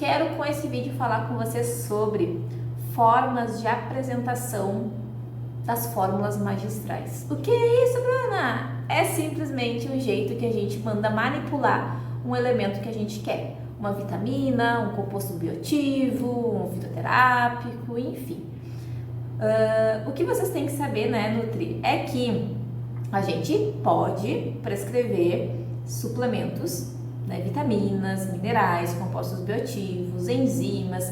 quero com esse vídeo falar com vocês sobre formas de apresentação das fórmulas magistrais. O que é isso, Bruna? É simplesmente um jeito que a gente manda manipular um elemento que a gente quer. Uma vitamina, um composto bioativo, um fitoterápico, enfim. O que vocês têm que saber, né, Nutri, é que a gente pode prescrever suplementos, né, vitaminas, minerais, compostos bioativos, enzimas,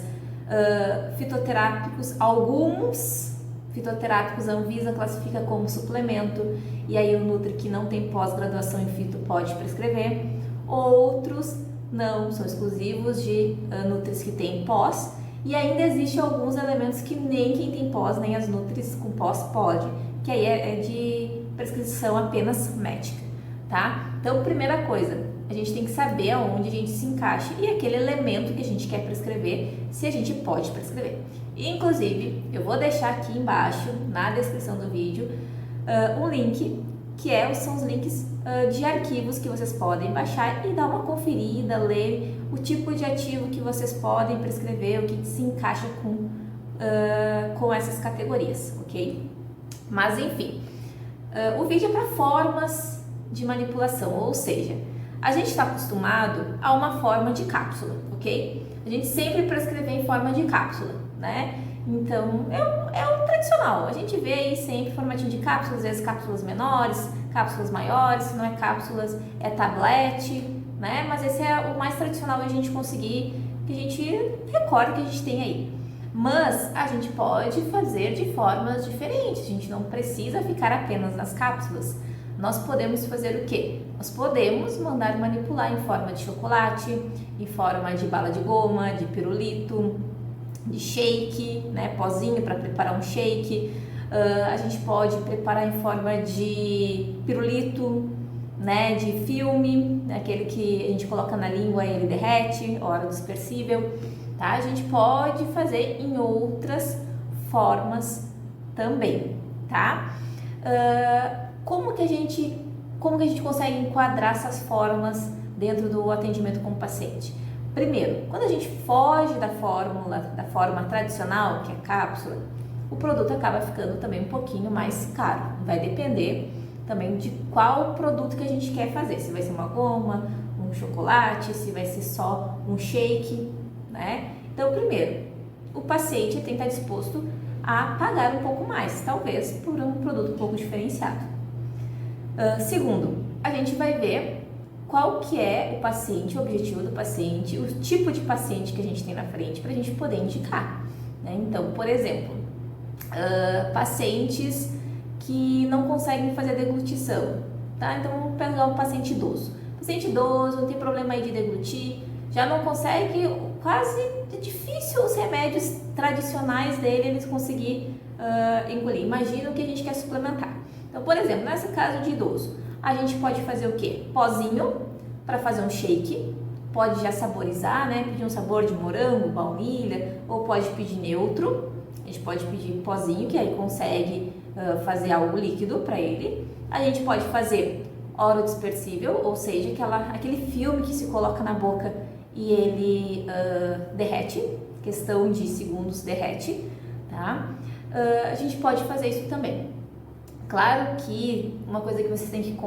fitoterápicos. Alguns fitoterápicos a Anvisa classifica como suplemento, e aí o Nutri que não tem pós-graduação em fito pode prescrever. Outros não, são exclusivos de Nutris que tem pós, e ainda existem alguns elementos que nem quem tem pós, nem as Nutris com pós pode, que aí é de prescrição apenas médica, tá? Então, primeira coisa, a gente tem que saber aonde a gente se encaixa e aquele elemento que a gente quer prescrever, se a gente pode prescrever. Inclusive, eu vou deixar aqui embaixo, na descrição do vídeo, um link, que são os links de arquivos que vocês podem baixar e dar uma conferida, ler o tipo de ativo que vocês podem prescrever, o que se encaixa com essas categorias, ok? Mas, enfim, o vídeo é para formas de manipulação, ou seja, a gente está acostumado a uma forma de cápsula, ok? A gente sempre prescreve em forma de cápsula, né? Então, é o tradicional. A gente vê aí sempre formatinho de cápsulas, às vezes cápsulas menores, cápsulas maiores, se não é cápsulas, é tablete, né? Mas esse é o mais tradicional a gente conseguir, que a gente recorda que a gente tem aí. Mas a gente pode fazer de formas diferentes, a gente não precisa ficar apenas nas cápsulas. Nós podemos fazer o quê? Nós podemos mandar manipular em forma de chocolate, em forma de bala de goma, de pirulito, de shake, né, pozinho para preparar um shake. A gente pode preparar em forma de pirulito, né, de filme, aquele que a gente coloca na língua e ele derrete, óleo dispersível, tá? A gente pode fazer em outras formas também, tá? Como que a gente consegue enquadrar essas formas dentro do atendimento com o paciente? Primeiro, quando a gente foge da forma tradicional, que é cápsula, o produto acaba ficando também um pouquinho mais caro. Vai depender também de qual produto que a gente quer fazer, se vai ser uma goma, um chocolate, se vai ser só um shake, né? Então, primeiro, o paciente tem que estar disposto a pagar um pouco mais, talvez por um produto um pouco diferenciado. Segundo, a gente vai ver qual que é o paciente, o objetivo do paciente, o tipo de paciente que a gente tem na frente para a gente poder indicar, né? Então, por exemplo, pacientes que não conseguem fazer deglutição, tá? Então, vamos pegar um paciente idoso. Paciente idoso, tem problema aí de deglutir, já não consegue, quase difícil os remédios tradicionais dele eles conseguir engolir. Imagina o que a gente quer suplementar. Então, por exemplo, nesse caso de idoso, a gente pode fazer o quê? Pozinho para fazer um shake, pode já saborizar, né? Pedir um sabor de morango, baunilha, ou pode pedir neutro. A gente pode pedir pozinho, que aí consegue fazer algo líquido para ele. A gente pode fazer óleo dispersível, ou seja, aquele filme que se coloca na boca e ele derrete, questão de segundos derrete, tá? A gente pode fazer isso também. Claro que uma coisa que vocês têm que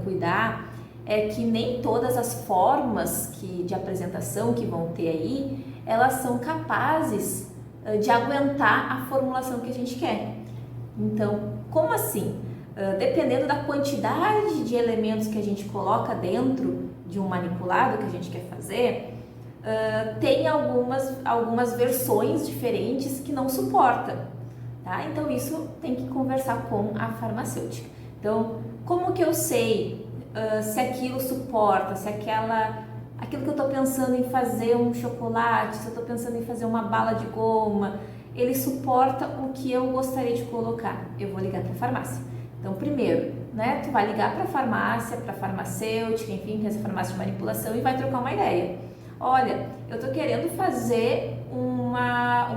cuidar é que nem todas as formas de apresentação que vão ter aí, elas são capazes de aguentar a formulação que a gente quer. Então, como assim? Dependendo da quantidade de elementos que a gente coloca dentro de um manipulado que a gente quer fazer, tem algumas versões diferentes que não suporta. Tá? Então, isso tem que conversar com a farmacêutica. Então, como que eu sei se aquilo suporta, se aquilo que eu estou pensando em fazer um chocolate, se eu estou pensando em fazer uma bala de goma, ele suporta o que eu gostaria de colocar? Eu vou ligar para a farmácia. Então, primeiro, né, tu vai ligar para a farmácia, para a farmacêutica, enfim, que é essa farmácia de manipulação, e vai trocar uma ideia. Olha, eu estou querendo fazer um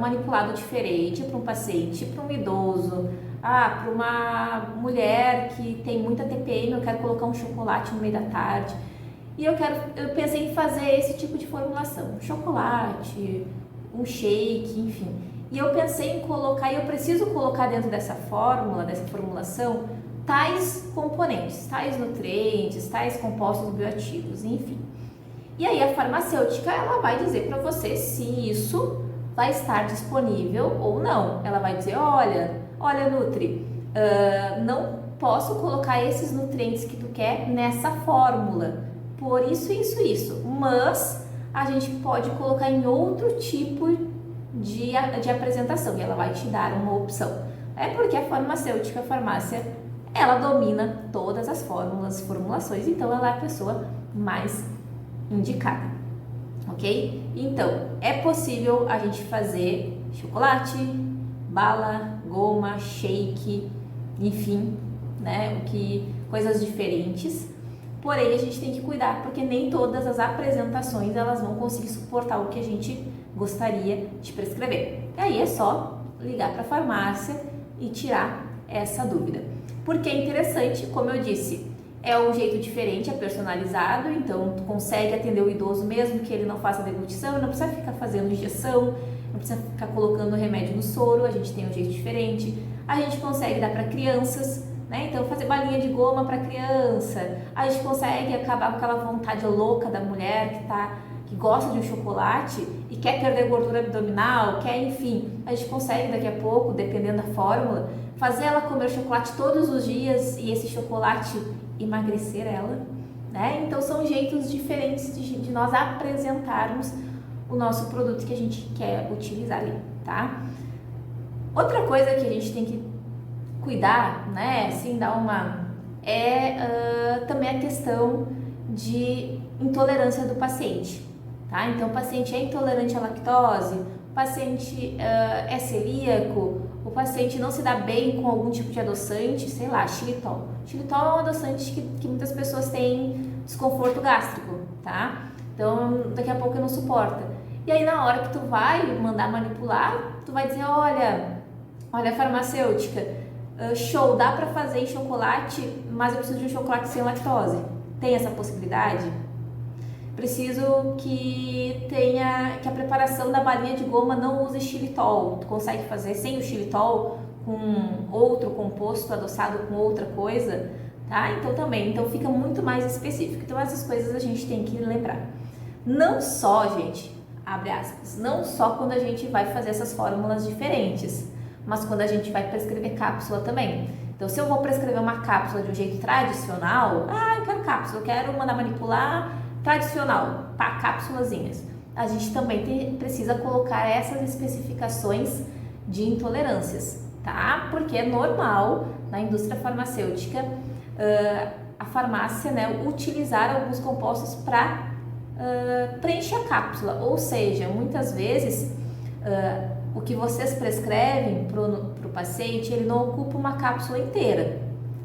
manipulado diferente para um paciente, para um idoso, para uma mulher que tem muita TPM, eu quero colocar um chocolate no meio da tarde. e eu pensei em fazer esse tipo de formulação, chocolate, um shake, enfim. E eu pensei em colocar, e eu preciso colocar dentro dessa fórmula, dessa formulação, tais componentes, tais nutrientes, tais compostos bioativos, enfim. E aí a farmacêutica, ela vai dizer para você se isso vai estar disponível ou não. Ela vai dizer, olha Nutri, não posso colocar esses nutrientes que tu quer nessa fórmula, por isso, mas a gente pode colocar em outro tipo de apresentação, e ela vai te dar uma opção. É porque a farmacêutica, a farmácia, ela domina todas as fórmulas, formulações, então ela é a pessoa mais indicada, ok? Então, é possível a gente fazer chocolate, bala, goma, shake, enfim, né? Coisas diferentes. Porém, a gente tem que cuidar, porque nem todas as apresentações elas vão conseguir suportar o que a gente gostaria de prescrever. E aí é só ligar para a farmácia e tirar essa dúvida. Porque é interessante, como eu disse, é um jeito diferente, é personalizado, então tu consegue atender o idoso mesmo que ele não faça deglutição, não precisa ficar fazendo injeção, não precisa ficar colocando remédio no soro, a gente tem um jeito diferente. A gente consegue dar para crianças, né? Então fazer balinha de goma para criança, a gente consegue acabar com aquela vontade louca da mulher que gosta de um chocolate e quer perder gordura abdominal, enfim, a gente consegue daqui a pouco, dependendo da fórmula, fazer ela comer chocolate todos os dias e esse chocolate emagrecer ela, né? Então são jeitos diferentes de nós apresentarmos o nosso produto que a gente quer utilizar ali, tá? Outra coisa que a gente tem que cuidar, né, assim, também a questão de intolerância do paciente, tá? Então o paciente é intolerante à lactose, o paciente é celíaco, o paciente não se dá bem com algum tipo de adoçante, sei lá, xilitol. Xilitol é um adoçante que muitas pessoas têm desconforto gástrico, tá? Então daqui a pouco não suporta. E aí na hora que tu vai mandar manipular, tu vai dizer, olha farmacêutica, show, dá para fazer em chocolate, mas eu preciso de um chocolate sem lactose. Tem essa possibilidade? Preciso que a preparação da balinha de goma não use xilitol. Tu consegue fazer sem o xilitol, com outro composto adoçado com outra coisa, tá? Então fica muito mais específico. Então essas coisas a gente tem que lembrar. Não só, gente, abre aspas, não só quando a gente vai fazer essas fórmulas diferentes, mas quando a gente vai prescrever cápsula também. Então, se eu vou prescrever uma cápsula de um jeito tradicional, eu quero cápsula, eu quero mandar manipular tradicional, cápsulazinhas. A gente também precisa colocar essas especificações de intolerâncias, tá? Porque é normal na indústria farmacêutica a farmácia, né, utilizar alguns compostos para preencher a cápsula, ou seja, muitas vezes o que vocês prescrevem para o paciente, ele não ocupa uma cápsula inteira,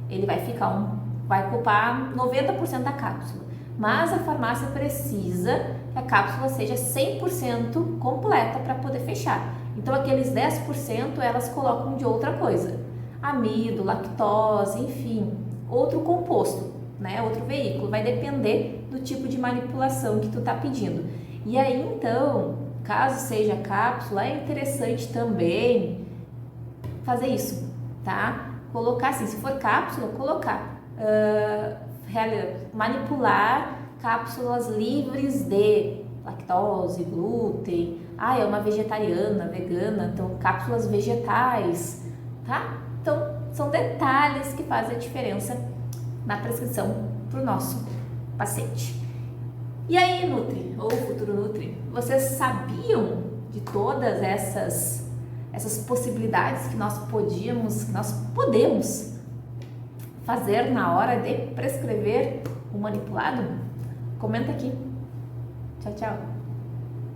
ele vai ocupar 90% da cápsula, mas a farmácia precisa que a cápsula seja 100% completa para poder fechar. Então aqueles 10% elas colocam de outra coisa, amido, lactose, enfim, outro composto, né? Outro veículo, vai depender do tipo de manipulação que tu está pedindo. E aí então, caso seja cápsula, é interessante também fazer isso, tá? Colocar assim, se for cápsula, manipular cápsulas livres de lactose, glúten, é uma vegetariana, vegana, então cápsulas vegetais, tá? Então são detalhes que fazem a diferença na prescrição para o nosso paciente. E aí, Nutri, ou futuro Nutri, vocês sabiam de todas essas possibilidades que nós podemos fazer na hora de prescrever o manipulado? Comenta aqui. Tchau, tchau.